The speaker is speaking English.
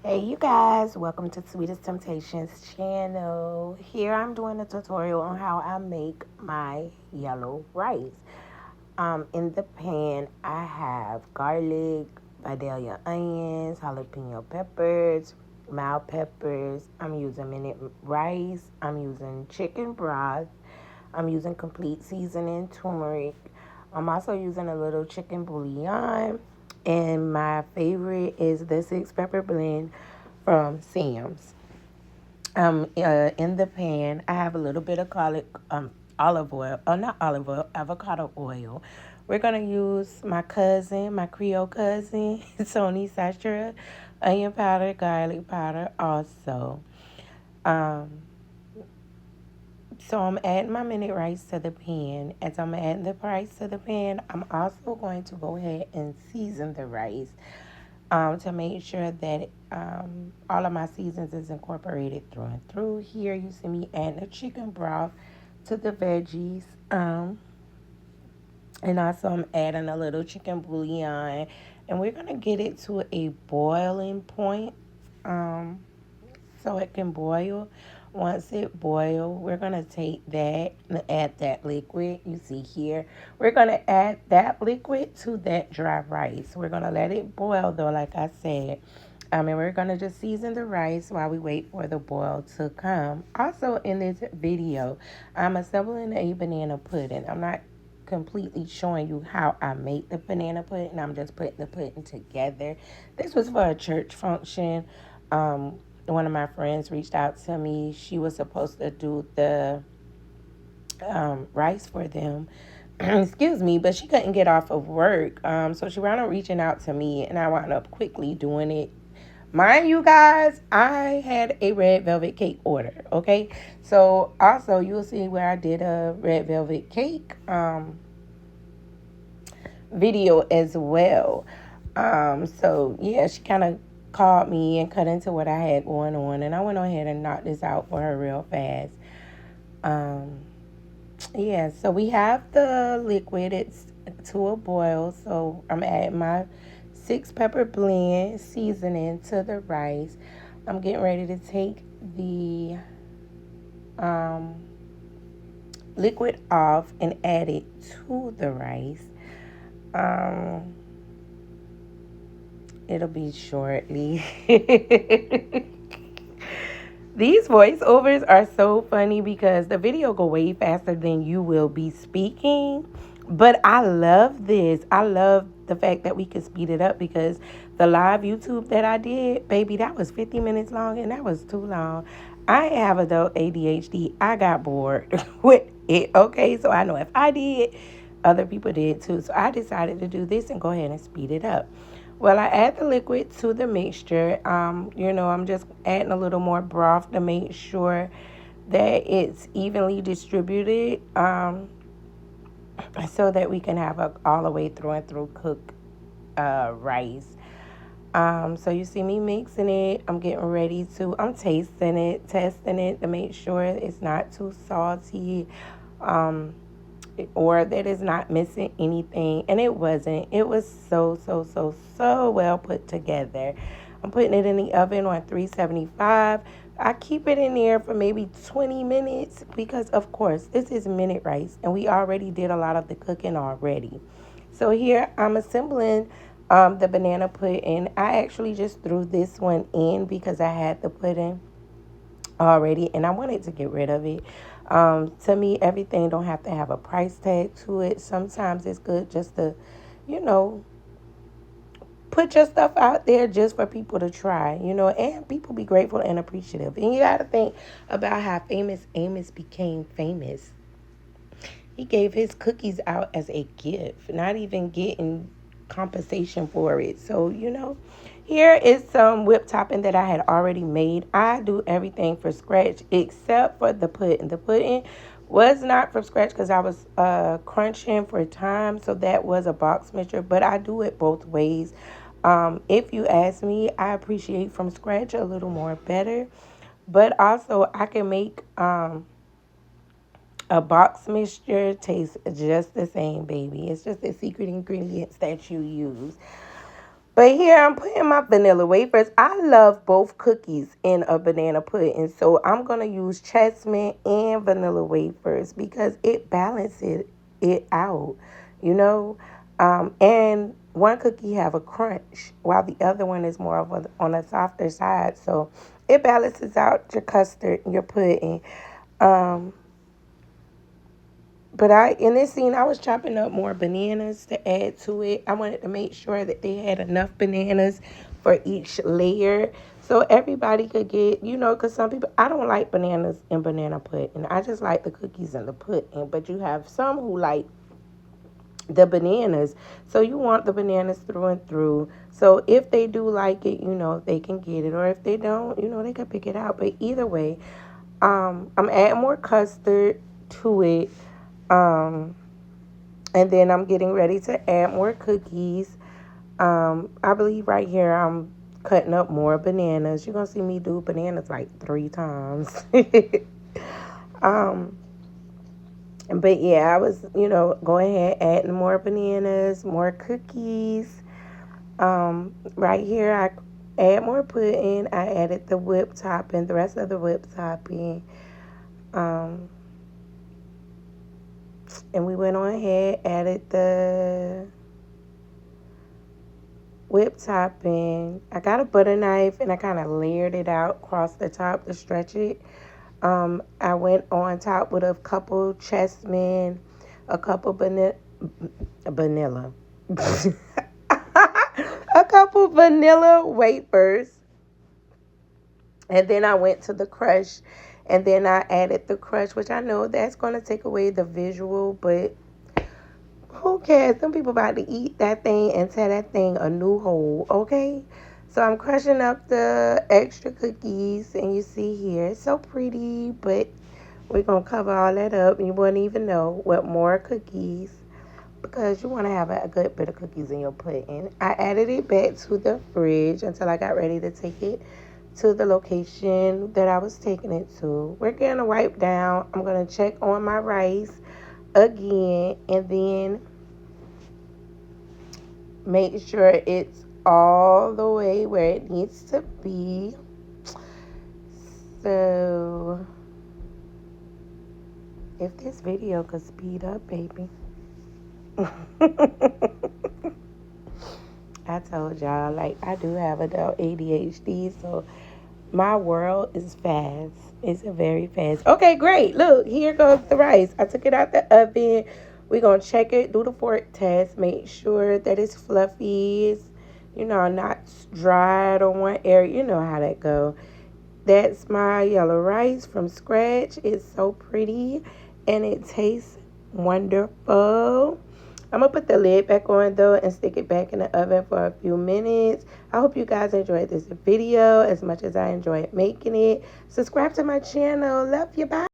Hey you guys, welcome to Sweetest Temptations channel. Here I'm doing a tutorial on how I make my yellow rice. In the pan I have garlic, Vidalia onions, jalapeno peppers, mild peppers. I'm using minute rice. I'm using chicken broth. I'm using complete seasoning, turmeric. I'm also using a little chicken bouillon. And my favorite is the six pepper blend from Sam's. In the pan, I have a little bit of olive oil. Oh, not olive oil, avocado oil. We're gonna use my Creole cousin, Sony Satra, onion powder, garlic powder, also. Um, So I'm adding my minute rice to the pan. As I'm adding the rice to the pan, I'm also going to go ahead and season the rice to make sure that all of my seasons is incorporated through and through. Here you see me adding the chicken broth to the veggies. And also I'm adding a little chicken bouillon. And we're going to get it to a boiling point. Um, so it can boil. Once it boils, we're going to take that and add that liquid you see here. We're going to add that liquid to that dry rice. We're going to let it boil though, like I said. And we're going to just season the rice while we wait for the boil to come. Also in this video, I'm assembling a banana pudding. I'm not completely showing you how I make the banana pudding. I'm just putting the pudding together. This was for a church function. One of my friends reached out to me. She was supposed to do the rice for them. Excuse me, but she couldn't get off of work. So she wound up reaching out to me, and I wound up quickly doing it. Mind you guys, I had a red velvet cake order. Okay, so also you'll see where I did a red velvet cake video as well. So yeah, she kind of called me and cut into what I had going on, and I went ahead and knocked this out for her real fast. Um, yeah, so we have the liquid. It's to a boil. So I'm adding my six pepper blend seasoning to the rice. I'm getting ready to take the um, liquid off and add it to the rice. Um, it'll be shortly. These voiceovers are so funny because the video go way faster than you will be speaking. But I love this. I love the fact that we can speed it up because the live YouTube that I did, baby, that was 50 minutes long and that was too long. I have adult ADHD. I got bored with it. Okay, so I know if I did, other people did too. So I decided to do this and go ahead and speed it up. Well, I add the liquid to the mixture. I'm just adding a little more broth to make sure that it's evenly distributed, so that we can have a all the way through and through cooked rice. So you see me mixing it. I'm tasting it, testing it to make sure it's not too salty. Um, or that it's not missing anything. And it wasn't. It was so well put together. I'm putting it in the oven on 375. I keep it in there for maybe 20 minutes because, of course, this is minute rice and we already did a lot of the cooking already. So here I'm assembling the banana pudding. I actually just threw this one in because I had the pudding already and I wanted to get rid of it. To me, everything don't have to have a price tag to it. Sometimes it's good just to, you know, put your stuff out there just for people to try, and people be grateful and appreciative. And you got to think about how famous Amos became famous. He gave his cookies out as a gift, not even getting compensation for it. So, here is some whipped topping that I had already made. I do everything for scratch except for the pudding. The pudding was not from scratch because I was crunching for time. So that was a box mixture, but I do it both ways. If you ask me, I appreciate from scratch a little more better. But also, I can make a box mixture tastes just the same, baby. It's just the secret ingredients that you use. But here I'm putting my vanilla wafers. I love both cookies in a banana pudding. So I'm going to use chestnut and vanilla wafers because it balances it out, you know. And one cookie have a crunch while the other one is more of on a softer side. So it balances out your custard and your pudding. Um, but in this scene, I was chopping up more bananas to add to it. I wanted to make sure that they had enough bananas for each layer so everybody could get, because some people, I don't like bananas in banana pudding. I just like the cookies and the pudding. But you have some who like the bananas. So you want the bananas through and through. So if they do like it, they can get it. Or if they don't, they can pick it out. But either way, I'm adding more custard to it. And then I'm getting ready to add more cookies. I believe right here I'm cutting up more bananas. You're going to see me do bananas like 3 times. um, but yeah, I was, going ahead adding more bananas, more cookies. Right here I add more pudding. I added the whipped topping, the rest of the whipped topping. And we went on ahead, added the whipped topping. I got a butter knife and I kind of layered it out across the top to stretch it. I went on top with a couple chessmen, a couple vanilla, a couple vanilla wafers. And then I went to the crush, and then I added the crush, which I know that's going to take away the visual, but who cares? Some people about to eat that thing and tear that thing a new hole, okay? So I'm crushing up the extra cookies, and you see here, it's so pretty, but we're going to cover all that up, and you won't even know what more cookies, because you want to have a good bit of cookies in your pudding. I added it back to the fridge until I got ready to take it to the location that I was taking it to. We're going to wipe down. I'm going to check on my rice again, and then make sure it's all the way where it needs to be. So if this video could speed up, baby. I told y'all, like, I do have adult ADHD, so my world is fast. It's very fast. Okay, great. Look, here goes the rice. I took it out the oven. We're going to check it, do the fork test, make sure that it's fluffy. It's, not dried on one area. You know how that go. That's my yellow rice from scratch. It's so pretty, and it tastes wonderful. I'm going to put the lid back on, though, and stick it back in the oven for a few minutes. I hope you guys enjoyed this video as much as I enjoyed making it. Subscribe to my channel. Love you. Bye.